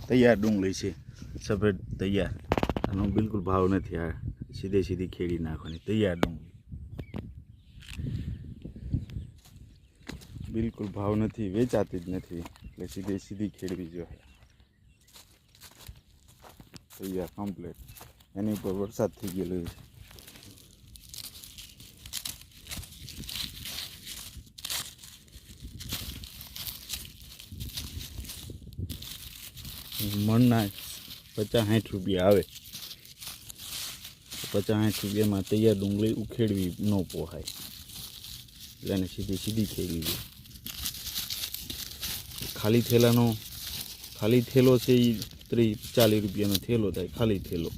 તૈયાર ડુંગળી છે, સફેદ તૈયાર. આનો બિલકુલ ભાવ નથી. આ સીધે સીધી ખેડી નાખવાની તૈયાર ડુંગળી. બિલકુલ ભાવ નથી, વેચાતી જ નથી, એટલે સીધે સીધી ખેડવી જોઈએ. તૈયાર કમ્પ્લીટ. એની ઉપર વરસાદ થઈ ગયેલો છે. મણના 50-60 રૂપિયા આવે. 50-60 રૂપિયામાં તૈયાર ડુંગળી ઉખેડવી ન પોહાય, એટલે એને સીધી સીધી ખેડવી. ખાલી થેલો છે એ 30-40 રૂપિયાનો થેલો થાય, ખાલી થેલો.